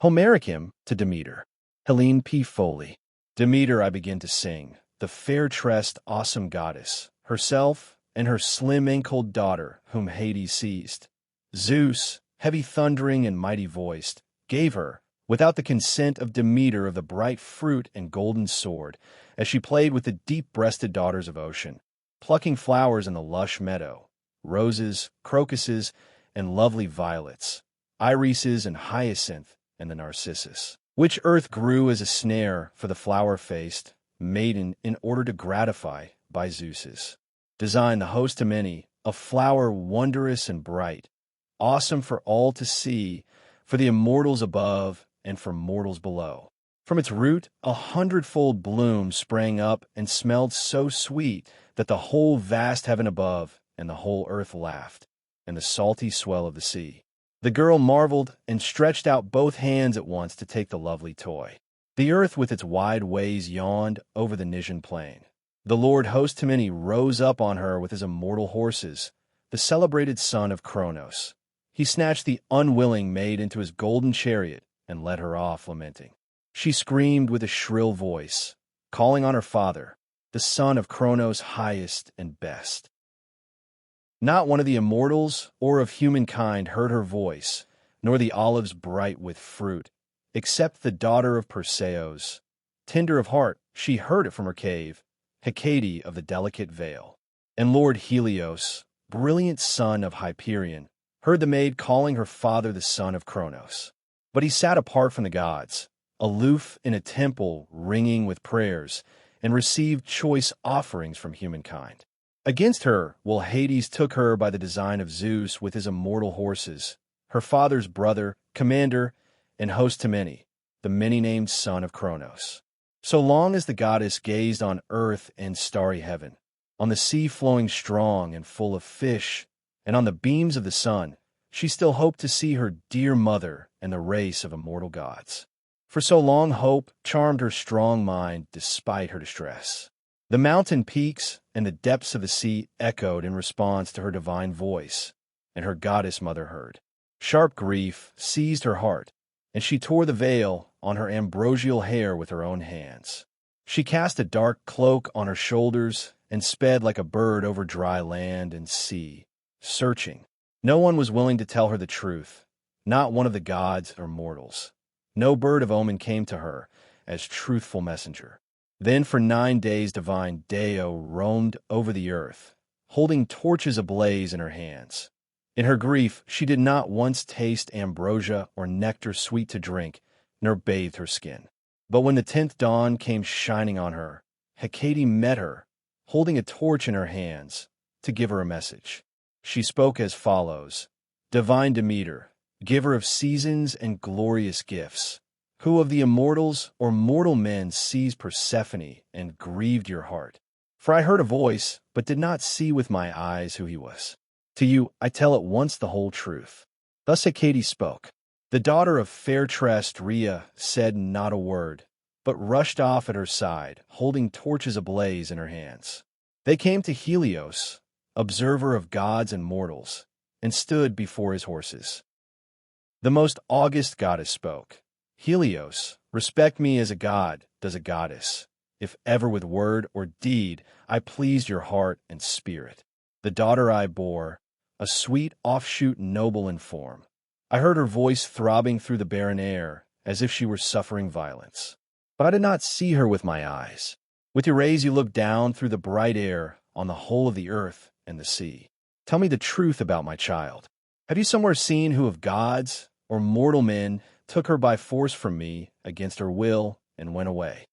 Homeric hymn to Demeter. Helene P. Foley. Demeter I begin to sing, the fair-tressed, awesome goddess, herself and her slim-ankled daughter, whom Hades seized. Zeus, heavy thundering and mighty voiced, gave her, without the consent of Demeter of the bright fruit and golden sword, as she played with the deep-breasted daughters of ocean, plucking flowers in the lush meadow, roses, crocuses, and lovely violets, irises and hyacinth, and the narcissus, which earth grew as a snare for the flower-faced maiden in order to gratify by Zeus's design the host to many, a flower wondrous and bright, awesome for all to see, for the immortals above and for mortals below. From its root 100-fold bloom sprang up and smelled so sweet that the whole vast heaven above and the whole earth laughed, and the salty swell of the sea. The girl marveled and stretched out both hands at once to take the lovely toy. The earth with its wide ways yawned over the Nysian plain. The Lord host to many rose up on her with his immortal horses, the celebrated son of Kronos. He snatched the unwilling maid into his golden chariot and led her off lamenting. She screamed with a shrill voice, calling on her father, the son of Kronos highest and best. Not one of the immortals or of humankind heard her voice, nor the olives bright with fruit, except the daughter of Perseus. Tender of heart, she heard it from her cave, Hecate of the delicate veil. And Lord Helios, brilliant son of Hyperion, heard the maid calling her father the son of Kronos. But he sat apart from the gods, aloof in a temple ringing with prayers, and received choice offerings from humankind. Against her, Hades took her by the design of Zeus with his immortal horses, her father's brother, commander, and host to many, the many-named son of Kronos. So long as the goddess gazed on earth and starry heaven, on the sea flowing strong and full of fish, and on the beams of the sun, she still hoped to see her dear mother and the race of immortal gods. For so long hope charmed her strong mind despite her distress. The mountain peaks and the depths of the sea echoed in response to her divine voice, and her goddess mother heard. Sharp grief seized her heart, and she tore the veil on her ambrosial hair with her own hands. She cast a dark cloak on her shoulders and sped like a bird over dry land and sea, searching. No one was willing to tell her the truth, not one of the gods or mortals. No bird of omen came to her as truthful messenger. Then for 9 days divine Deo roamed over the earth, holding torches ablaze in her hands. In her grief she did not once taste ambrosia or nectar sweet to drink, nor bathed her skin. But when the 10th dawn came shining on her, Hecate met her, holding a torch in her hands, to give her a message. She spoke as follows: Divine Demeter, giver of seasons and glorious gifts, who of the immortals or mortal men seized Persephone and grieved your heart? For I heard a voice, but did not see with my eyes who he was. To you I tell at once the whole truth. Thus Hecate spoke. The daughter of fair-tressed Rhea said not a word, but rushed off at her side, holding torches ablaze in her hands. They came to Helios, observer of gods and mortals, and stood before his horses. The most august goddess spoke. Helios, respect me as a god does a goddess, if ever with word or deed I pleased your heart and spirit. The daughter I bore, a sweet offshoot noble in form. I heard her voice throbbing through the barren air, as if she were suffering violence. But I did not see her with my eyes. With your rays you looked down through the bright air on the whole of the earth and the sea. Tell me the truth about my child. Have you somewhere seen who of gods or mortal men took her by force from me against her will and went away?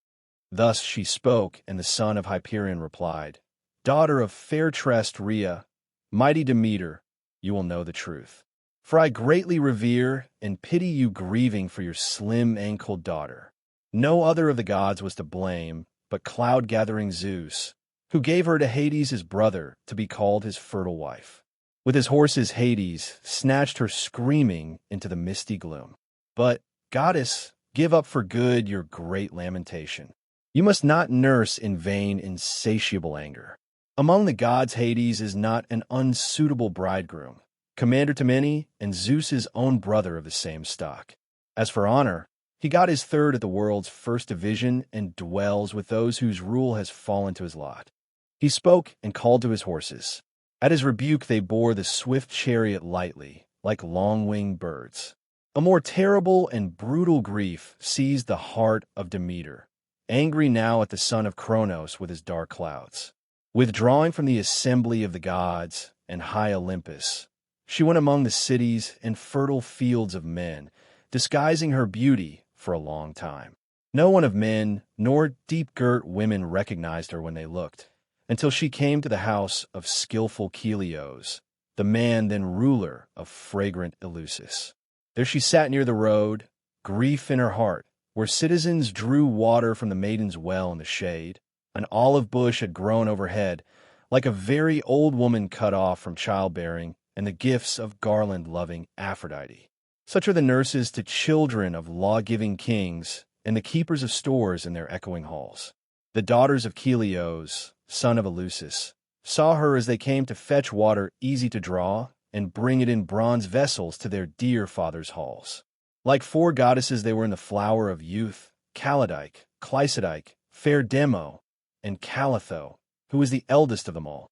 Thus she spoke, and the son of Hyperion replied, Daughter of fair-tressed Rhea, mighty Demeter, you will know the truth. For I greatly revere and pity you grieving for your slim-ankled daughter. No other of the gods was to blame but cloud-gathering Zeus, who gave her to Hades his brother to be called his fertile wife. With his horses Hades snatched her screaming into the misty gloom. But, goddess, give up for good your great lamentation. You must not nurse in vain insatiable anger. Among the gods Hades is not an unsuitable bridegroom, commander to many, and Zeus's own brother of the same stock. As for honor, he got his third at the world's first division and dwells with those whose rule has fallen to his lot. He spoke and called to his horses. At his rebuke they bore the swift chariot lightly, like long-winged birds. A more terrible and brutal grief seized the heart of Demeter, angry now at the son of Cronos with his dark clouds. Withdrawing from the assembly of the gods and high Olympus, she went among the cities and fertile fields of men, disguising her beauty for a long time. No one of men nor deep-girt women recognized her when they looked, until she came to the house of skillful Helios, the man then ruler of fragrant Eleusis. There she sat near the road, grief in her heart, where citizens drew water from the maiden's well in the shade. An olive bush had grown overhead, like a very old woman cut off from childbearing and the gifts of garland-loving Aphrodite. Such are the nurses to children of law-giving kings and the keepers of stores in their echoing halls. The daughters of Helios, son of Eleusis, saw her as they came to fetch water easy to draw and bring it in bronze vessels to their dear father's halls. Like four goddesses they were in the flower of youth, Calydike, Cleisydike, fair Demo, and Calitho, who was the eldest of them all.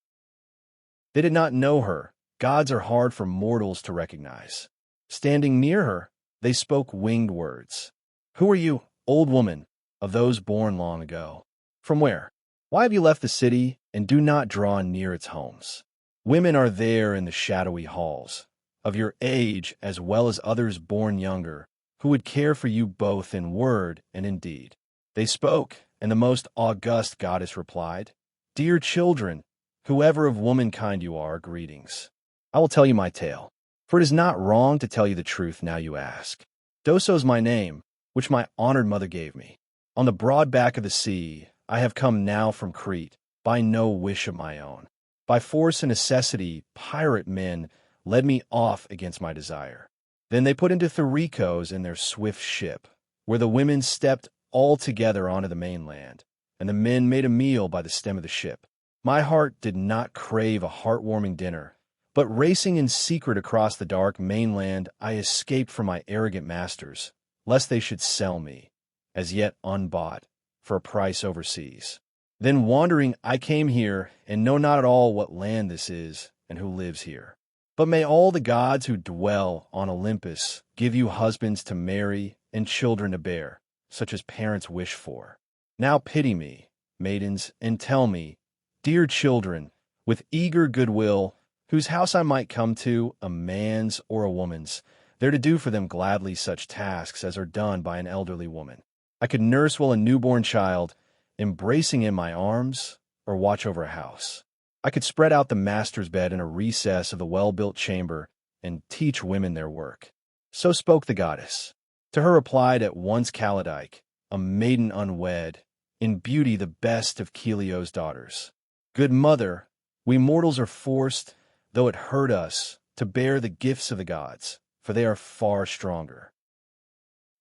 They did not know her. Gods are hard for mortals to recognize. Standing near her, they spoke winged words. Who are you, old woman, of those born long ago? From where? Why have you left the city and do not draw near its homes? Women are there in the shadowy halls, of your age as well as others born younger, who would care for you both in word and in deed. They spoke, and the most august goddess replied, Dear children, whoever of womankind you are, greetings. I will tell you my tale, for it is not wrong to tell you the truth now you ask. Doso's my name, which my honored mother gave me. On the broad back of the sea, I have come now from Crete, by no wish of my own. By force and necessity, pirate men led me off against my desire. Then they put into Thurikos in their swift ship, where the women stepped all together onto the mainland, and the men made a meal by the stem of the ship. My heart did not crave a heartwarming dinner, but racing in secret across the dark mainland, I escaped from my arrogant masters, lest they should sell me, as yet unbought, for a price overseas. Then wandering, I came here, and know not at all what land this is, and who lives here. But may all the gods who dwell on Olympus give you husbands to marry and children to bear, such as parents wish for. Now pity me, maidens, and tell me, dear children, with eager goodwill, whose house I might come to, a man's or a woman's, there to do for them gladly such tasks as are done by an elderly woman. I could nurse while a newborn child, embracing in my arms, or watch over a house. I could spread out the master's bed in a recess of the well-built chamber and teach women their work. So spoke the goddess. To her replied at once Calydike, a maiden unwed, in beauty the best of Helios' daughters. Good mother, we mortals are forced, though it hurt us, to bear the gifts of the gods, for they are far stronger.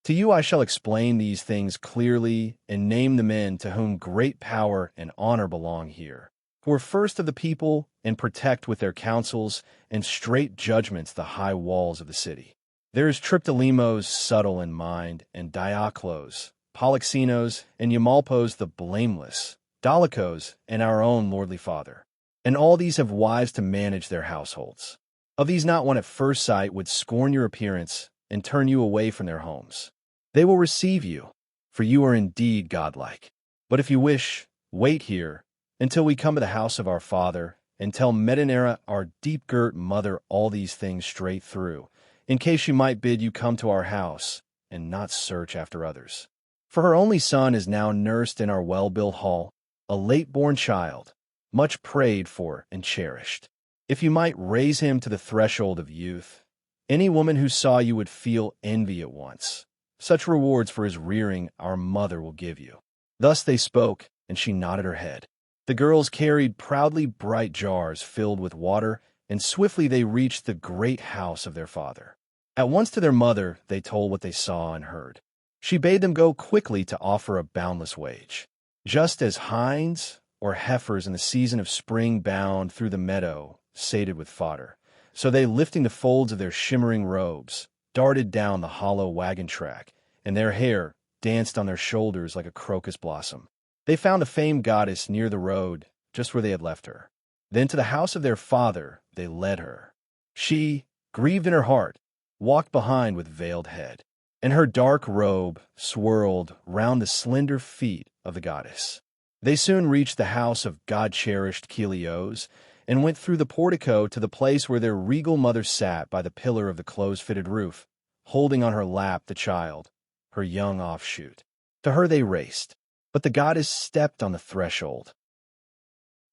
To you I shall explain these things clearly and name the men to whom great power and honor belong here, who are first of the people and protect with their counsels and straight judgments the high walls of the city. There is Triptolemos subtle in mind, and Dioclos, Polyxenos, and Eumolpos the blameless, Dolichos, and our own lordly father. And all these have wives to manage their households. Of these not one at first sight would scorn your appearance and turn you away from their homes. They will receive you, for you are indeed godlike. But if you wish, wait here until we come to the house of our father, and tell Metanera, our deep-girt mother, all these things straight through, in case she might bid you come to our house and not search after others. For her only son is now nursed in our well-built hall, a late-born child, much prayed for and cherished. If you might raise him to the threshold of youth, any woman who saw you would feel envy at once. Such rewards for his rearing our mother will give you. Thus they spoke, and she nodded her head. The girls carried proudly bright jars filled with water, and swiftly they reached the great house of their father. At once to their mother they told what they saw and heard. She bade them go quickly to offer a boundless wage. Just as hinds or heifers in the season of spring bound through the meadow, sated with fodder, so they, lifting the folds of their shimmering robes, darted down the hollow wagon track, and their hair danced on their shoulders like a crocus blossom. They found the famed goddess near the road, just where they had left her. Then to the house of their father they led her. She, grieved in her heart, walked behind with veiled head, and her dark robe swirled round the slender feet of the goddess. They soon reached the house of God-cherished Helios, and went through the portico to the place where their regal mother sat by the pillar of the close-fitted roof, holding on her lap the child, her young offshoot. To her they raced, but the goddess stepped on the threshold.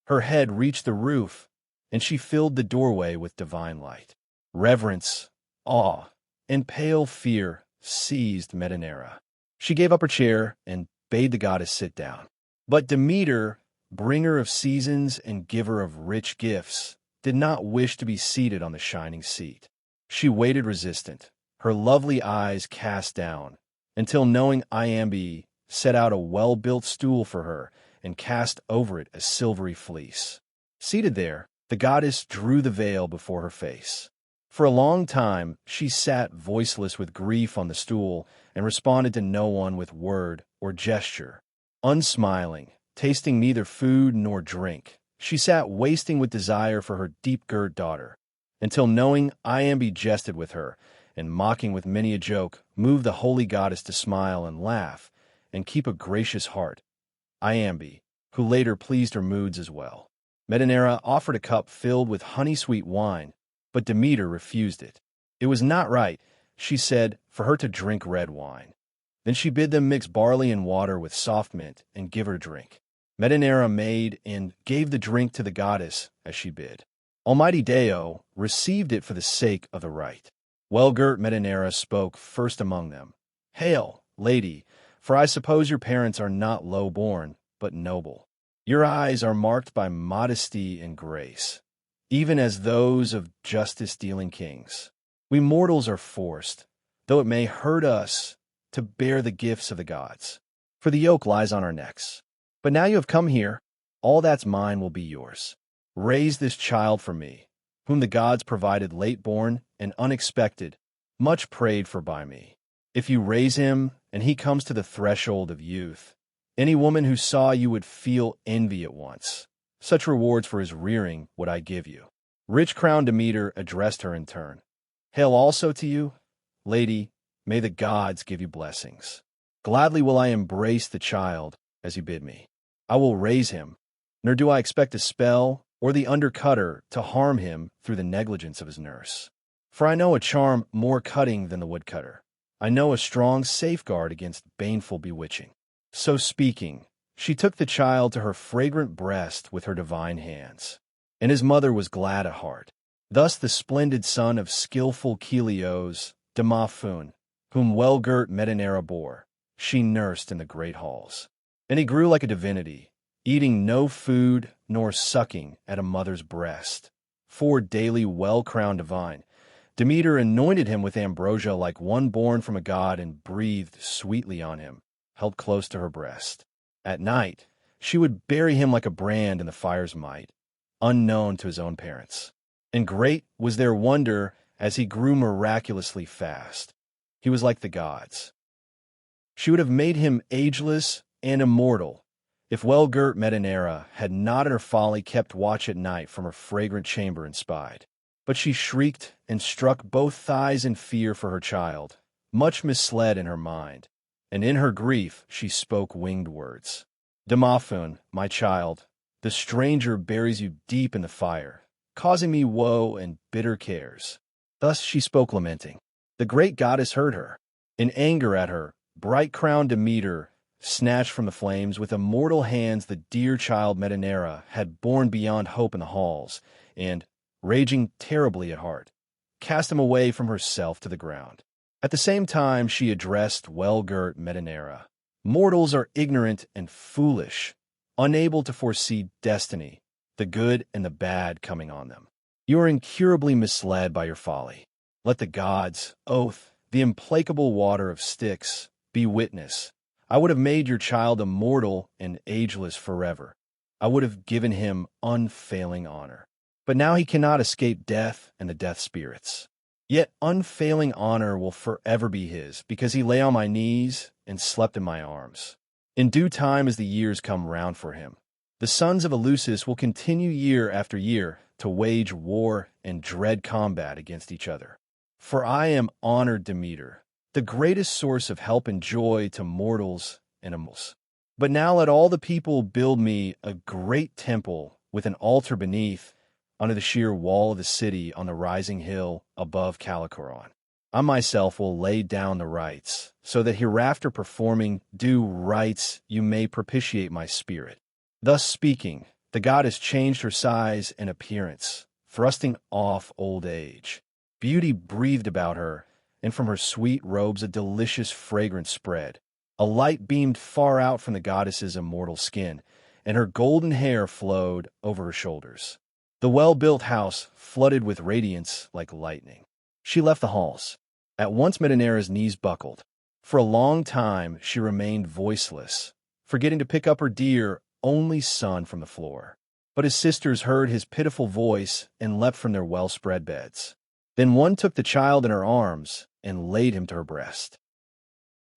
Her head reached the roof, and she filled the doorway with divine light. Reverence, awe, and pale fear seized Metanera. She gave up her chair and bade the goddess sit down. But Demeter, bringer of seasons and giver of rich gifts, did not wish to be seated on the shining seat. She waited resistant, her lovely eyes cast down, until knowing Iambe set out a well-built stool for her and cast over it a silvery fleece. Seated there, the goddess drew the veil before her face. For a long time she sat voiceless with grief on the stool and responded to no one with word or gesture. Unsmiling, tasting neither food nor drink, she sat wasting with desire for her deep-girt daughter, until knowing Iambe jested with her, and mocking with many a joke, moved the holy goddess to smile and laugh, and keep a gracious heart. Iambe, who later pleased her moods as well. Metanera offered a cup filled with honey-sweet wine, but Demeter refused it. It was not right, she said, for her to drink red wine. Then she bid them mix barley and water with soft mint and give her drink. Metanera made and gave the drink to the goddess as she bid. Almighty Deo received it for the sake of the rite. Well-girt Metanera spoke first among them. "Hail, lady, for I suppose your parents are not low-born, but noble. Your eyes are marked by modesty and grace, even as those of justice-dealing kings. We mortals are forced, though it may hurt us, to bear the gifts of the gods, for the yoke lies on our necks. But now you have come here, all that's mine will be yours. Raise this child for me, whom the gods provided late-born and unexpected, much prayed for by me. If you raise him, and he comes to the threshold of youth, any woman who saw you would feel envy at once. Such rewards for his rearing would I give you." Rich-crowned Demeter addressed her in turn. "Hail also to you, lady, may the gods give you blessings. Gladly will I embrace the child, as you bid me. I will raise him, nor do I expect a spell or the undercutter to harm him through the negligence of his nurse. For I know a charm more cutting than the woodcutter. I know a strong safeguard against baneful bewitching." So speaking, she took the child to her fragrant breast with her divine hands, and his mother was glad at heart. Thus the splendid son of skillful Helios, Demeter, whom well-girt Metanera bore, she nursed in the great halls. And he grew like a divinity, eating no food nor sucking at a mother's breast. For daily well-crowned divine, Demeter anointed him with ambrosia like one born from a god and breathed sweetly on him, held close to her breast. At night, she would bury him like a brand in the fire's might, unknown to his own parents. And great was their wonder as he grew miraculously fast. He was like the gods. She would have made him ageless and immortal, if well-girt Metanera had not in her folly kept watch at night from her fragrant chamber and spied. But she shrieked and struck both thighs in fear for her child, much misled in her mind, and in her grief she spoke winged words. "Demeter, my child, the stranger buries you deep in the fire, causing me woe and bitter cares." Thus she spoke lamenting. The great goddess heard her. In anger at her, bright-crowned Demeter snatched from the flames with immortal hands the dear child Metanera had borne beyond hope in the halls, and, raging terribly at heart, cast him away from herself to the ground. At the same time she addressed well-girt Metanera. "Mortals are ignorant and foolish, unable to foresee destiny, the good and the bad coming on them. You are incurably misled by your folly. Let the gods, oath, the implacable water of Styx, be witness. I would have made your child immortal and ageless forever. I would have given him unfailing honor. But now he cannot escape death and the death spirits. Yet unfailing honor will forever be his, because he lay on my knees and slept in my arms. In due time as the years come round for him, the sons of Eleusis will continue year after year to wage war and dread combat against each other. For I am honored Demeter, the greatest source of help and joy to mortals and immortals. But now let all the people build me a great temple with an altar beneath, under the sheer wall of the city on the rising hill above Callicoron. I myself will lay down the rites, so that hereafter performing due rites you may propitiate my spirit. Thus speaking, the goddess changed her size and appearance, thrusting off old age. Beauty breathed about her, and from her sweet robes a delicious fragrance spread. A light beamed far out from the goddess's immortal skin, and her golden hair flowed over her shoulders. The well-built house flooded with radiance like lightning. She left the halls. At once Metanera's knees buckled. For a long time she remained voiceless, forgetting to pick up her dear, only son from the floor. But his sisters heard his pitiful voice and leapt from their well-spread beds. Then one took the child in her arms and laid him to her breast.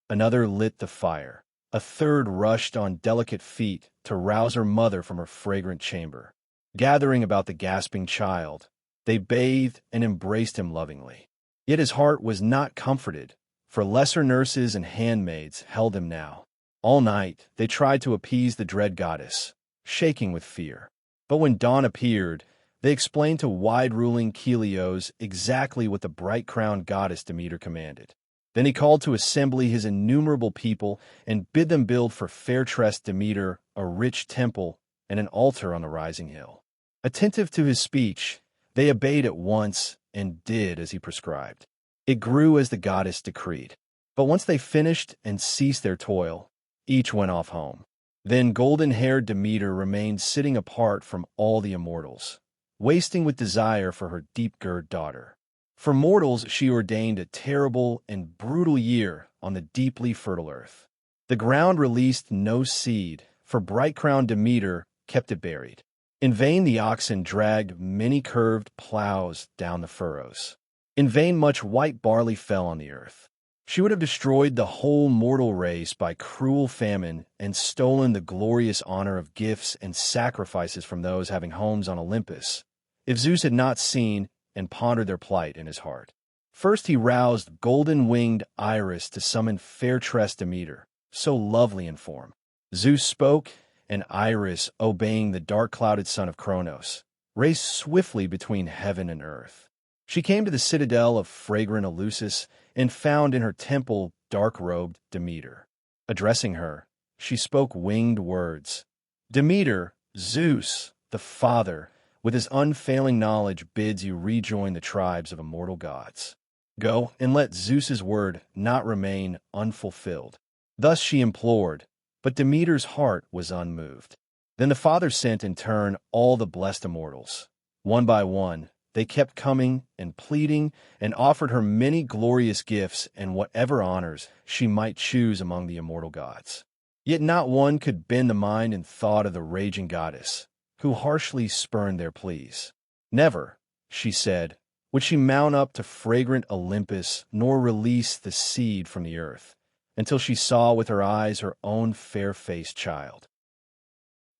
Another lit the fire. A third rushed on delicate feet to rouse her mother from her fragrant chamber. Gathering about the gasping child, they bathed and embraced him lovingly. Yet his heart was not comforted, for lesser nurses and handmaids held him now. All night they tried to appease the dread goddess, shaking with fear. But when dawn appeared, they explained to wide-ruling Helios exactly what the bright-crowned goddess Demeter commanded. Then he called to assembly his innumerable people and bid them build for fair-tressed Demeter a rich temple and an altar on the rising hill. Attentive to his speech, they obeyed at once and did as he prescribed. It grew as the goddess decreed. But once they finished and ceased their toil, each went off home. Then golden-haired Demeter remained sitting apart from all the immortals, wasting with desire for her deep-girded daughter. For mortals she ordained a terrible and brutal year on the deeply fertile earth. The ground released no seed, for bright-crowned Demeter kept it buried. In vain the oxen dragged many curved plows down the furrows. In vain much white barley fell on the earth. She would have destroyed the whole mortal race by cruel famine and stolen the glorious honor of gifts and sacrifices from those having homes on Olympus, if Zeus had not seen and pondered their plight in his heart. First he roused golden-winged Iris to summon fair-tressed Demeter, so lovely in form. Zeus spoke, and Iris, obeying the dark-clouded son of Cronos, raced swiftly between heaven and earth. She came to the citadel of fragrant Eleusis and found in her temple dark-robed Demeter. Addressing her, she spoke winged words. Demeter, Zeus, the Father, with his unfailing knowledge bids you rejoin the tribes of immortal gods. Go, and let Zeus's word not remain unfulfilled. Thus she implored, but Demeter's heart was unmoved. Then the Father sent in turn all the blessed immortals. One by one, they kept coming and pleading and offered her many glorious gifts and whatever honors she might choose among the immortal gods. Yet not one could bend the mind and thought of the raging goddess, who harshly spurned their pleas. Never, she said, would she mount up to fragrant Olympus nor release the seed from the earth, until she saw with her eyes her own fair-faced child.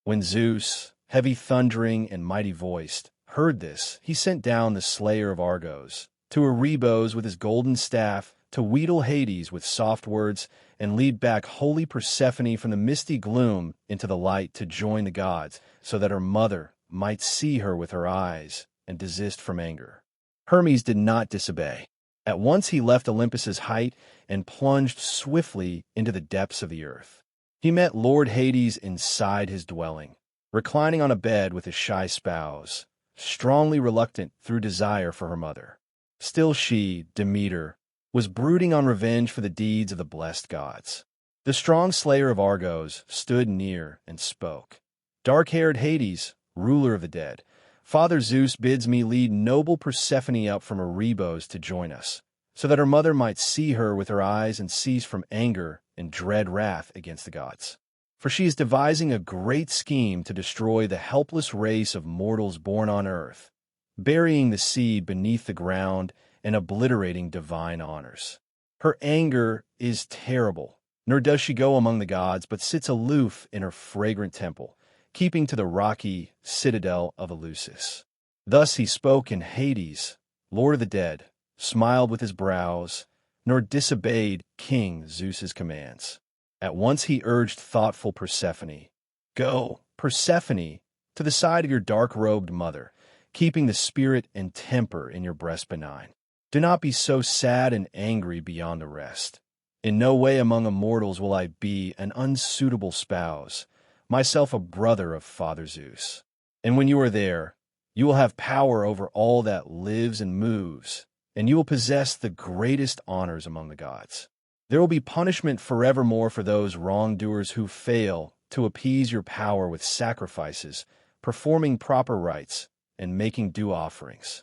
When Zeus, heavy-thundering and mighty-voiced, heard this, he sent down the slayer of Argos, to Erebos with his golden staff, to wheedle Hades with soft words, and lead back holy Persephone from the misty gloom into the light to join the gods, so that her mother might see her with her eyes and desist from anger. Hermes did not disobey. At once he left Olympus's height and plunged swiftly into the depths of the earth. He met Lord Hades inside his dwelling, reclining on a bed with his shy spouse, strongly reluctant through desire for her mother. Still she, Demeter, was brooding on revenge for the deeds of the blessed gods. The strong slayer of Argos stood near and spoke. Dark-haired Hades, ruler of the dead, Father Zeus bids me lead noble Persephone up from Erebos to join us, so that her mother might see her with her eyes and cease from anger and dread wrath against the gods. For she is devising a great scheme to destroy the helpless race of mortals born on earth, burying the seed beneath the ground and obliterating divine honors. Her anger is terrible, nor does she go among the gods, but sits aloof in her fragrant temple, keeping to the rocky citadel of Eleusis. Thus he spoke, and Hades, lord of the dead, smiled with his brows, nor disobeyed King Zeus's commands. At once he urged thoughtful Persephone, "Go, Persephone, to the side of your dark-robed mother, keeping the spirit and temper in your breast benign. Do not be so sad and angry beyond the rest. In no way among immortals will I be an unsuitable spouse, myself a brother of Father Zeus. And when you are there, you will have power over all that lives and moves, and you will possess the greatest honors among the gods. There will be punishment forevermore for those wrongdoers who fail to appease your power with sacrifices, performing proper rites, and making due offerings."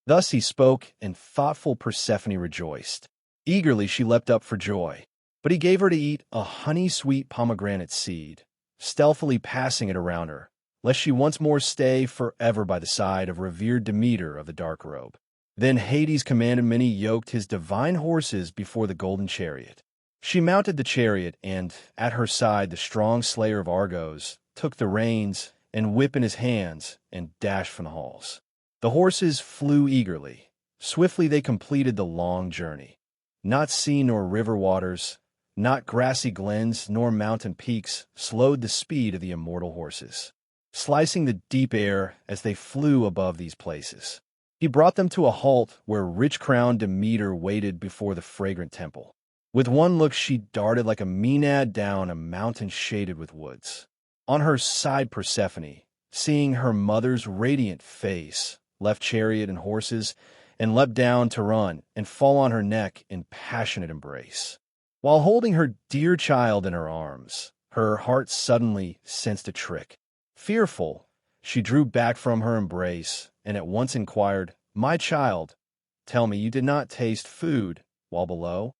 Thus he spoke, and thoughtful Persephone rejoiced. Eagerly she leapt up for joy. But he gave her to eat a honey-sweet pomegranate seed, stealthily passing it around her, lest she once more stay forever by the side of revered Demeter of the dark robe. Then Hades commanded many yoked his divine horses before the golden chariot. She mounted the chariot, and at her side the strong slayer of Argos took the reins and whip in his hands and dashed from the halls. The horses flew eagerly. Swiftly they completed the long journey. Not sea nor river waters, not grassy glens nor mountain peaks slowed the speed of the immortal horses, slicing the deep air as they flew above these places. He brought them to a halt where rich-crowned Demeter waited before the fragrant temple. With one look she darted like a Maenad down a mountain shaded with woods. On her side Persephone, seeing her mother's radiant face, left chariot and horses, and leapt down to run and fall on her neck in passionate embrace. While holding her dear child in her arms, her heart suddenly sensed a trick. Fearful, she drew back from her embrace and at once inquired, "My child, tell me you did not taste food while below?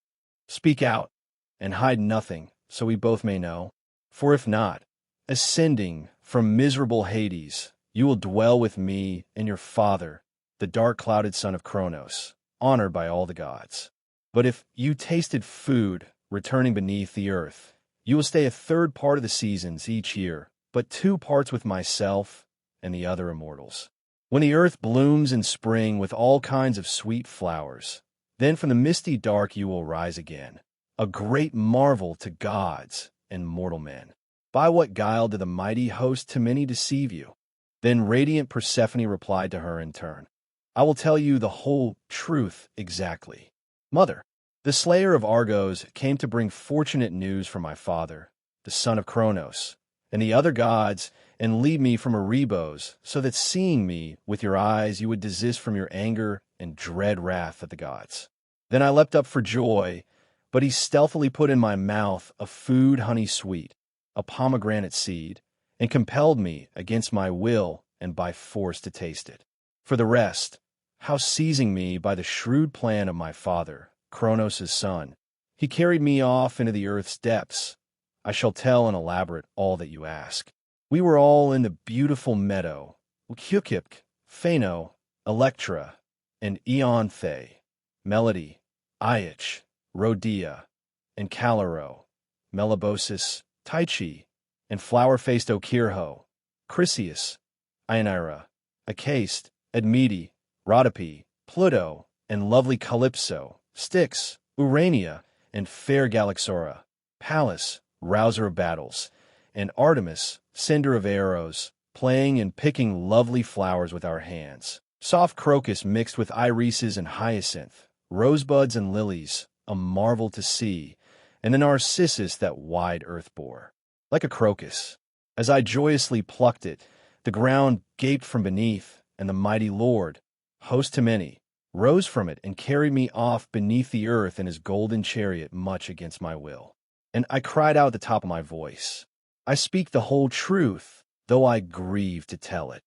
Speak out, and hide nothing, so we both may know. For if not, ascending from miserable Hades, you will dwell with me and your father, the dark-clouded son of Cronos, honored by all the gods. But if you tasted food returning beneath the earth, you will stay a third part of the seasons each year, but 2 parts with myself and the other immortals. When the earth blooms in spring with all kinds of sweet flowers, then from the misty dark you will rise again, a great marvel to gods and mortal men. By what guile did the mighty host Timene deceive you?" Then radiant Persephone replied to her in turn, "I will tell you the whole truth exactly. Mother, the slayer of Argos came to bring fortunate news for my father, the son of Cronos, and the other gods, and lead me from Erebos, so that seeing me with your eyes you would desist from your anger and dread wrath of the gods. Then I leapt up for joy, but he stealthily put in my mouth a food honey sweet, a pomegranate seed, and compelled me against my will and by force to taste it. For the rest, how seizing me by the shrewd plan of my father, Cronos' son, he carried me off into the earth's depths. I shall tell and elaborate all that you ask. We were all in the beautiful meadow, Leucippe, Phano, Electra, and Ionthe, Melody, Iach, Rhodia, and Calero, Melibosus, Tyche, and flower-faced Okirho, Chryseis, Ionira, Acaste, Admete, Rhodope, Pluto, and lovely Calypso, Styx, Urania, and fair Galaxora, Pallas, rouser of battles, and Artemis, sender of arrows, playing and picking lovely flowers with our hands. Soft crocus mixed with irises and hyacinth, rosebuds and lilies, a marvel to see, and the narcissus that wide earth bore. Like a crocus, as I joyously plucked it, the ground gaped from beneath, and the mighty lord, host Timene, rose from it and carried me off beneath the earth in his golden chariot much against my will. And I cried out at the top of my voice, I speak the whole truth, though I grieve to tell it.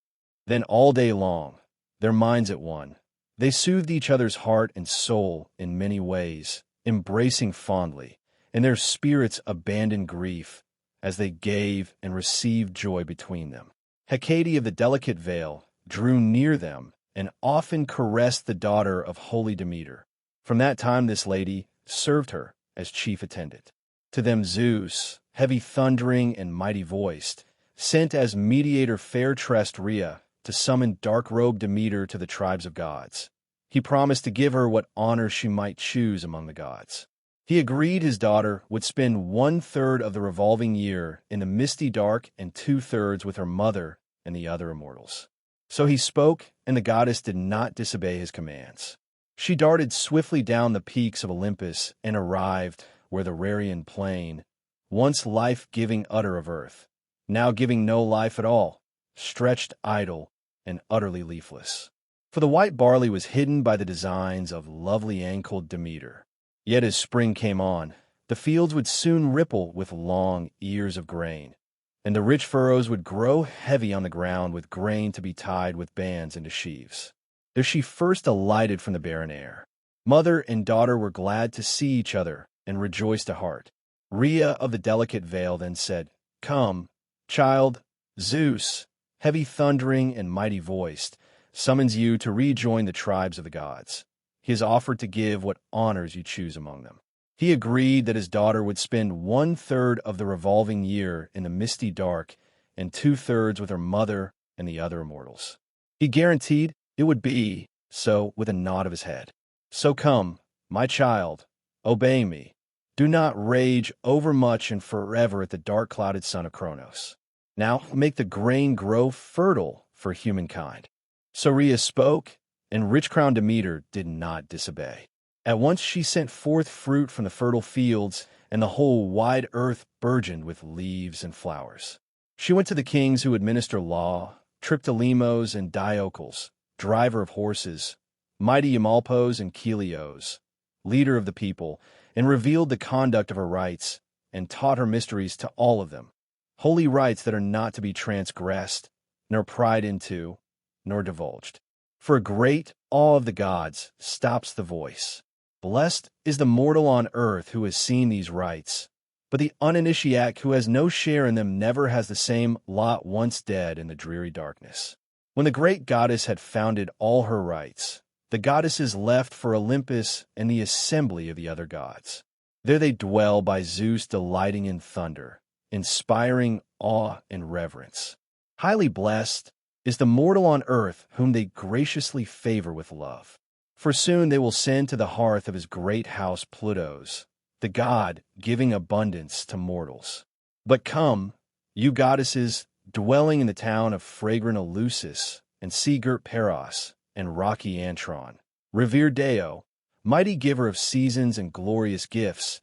Then all day long, their minds at one, they soothed each other's heart and soul in many ways, embracing fondly, and their spirits abandoned grief as they gave and received joy between them. Hecate of the delicate veil drew near them and often caressed the daughter of holy Demeter. From that time this lady served her as chief attendant. To them Zeus, heavy thundering and mighty voiced, sent as mediator fair-tressed Rhea to summon dark-robed Demeter to the tribes of gods. He promised to give her what honor she might choose among the gods. He agreed his daughter would spend 1/3 of the revolving year in the misty dark and 2/3 with her mother and the other immortals. So he spoke, and the goddess did not disobey his commands. She darted swiftly down the peaks of Olympus and arrived where the Rarian plain, once life-giving udder of earth, now giving no life at all, stretched idle and utterly leafless. For the white barley was hidden by the designs of lovely-ankled Demeter. Yet as spring came on, the fields would soon ripple with long ears of grain, and the rich furrows would grow heavy on the ground with grain to be tied with bands into sheaves. There she first alighted from the barren air. Mother and daughter were glad to see each other and rejoiced at heart. Rhea of the delicate veil then said, "Come, child, Zeus, heavy thundering and mighty voiced, summons you to rejoin the tribes of the gods. He has offered to give what honors you choose among them." He agreed that his daughter would spend 1/3 of the revolving year in the misty dark and 2/3 with her mother and the other immortals. He guaranteed it would be so with a nod of his head. "So come, my child, obey me. Do not rage overmuch and forever at the dark-clouded son of Kronos. Now make the grain grow fertile for humankind." So Rhea spoke, and rich-crowned Demeter did not disobey. At once she sent forth fruit from the fertile fields, and the whole wide earth burgeoned with leaves and flowers. She went to the kings who administer law, Triptolemos and Diocles, driver of horses, mighty Eumolpos and Chelios, leader of the people, and revealed the conduct of her rites, and taught her mysteries to all of them, holy rites that are not to be transgressed, nor pried into, nor divulged. For a great awe of the gods stops the voice. Blessed is the mortal on earth who has seen these rites, but the uninitiate who has no share in them never has the same lot once dead in the dreary darkness. When the great goddess had founded all her rites, the goddesses left for Olympus and the assembly of the other gods. There they dwell by Zeus delighting in thunder, inspiring awe and reverence. Highly blessed is the mortal on earth whom they graciously favor with love. For soon they will send to the hearth of his great house Pluto's, the god giving abundance to mortals. But come, you goddesses, dwelling in the town of fragrant Eleusis, and sea-girt Paros, and rocky Antron, revered Deo, mighty giver of seasons and glorious gifts,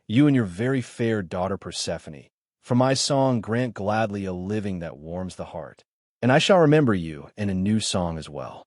you and your very fair daughter Persephone, for my song grant gladly a living that warms the heart. And I shall remember you in a new song as well.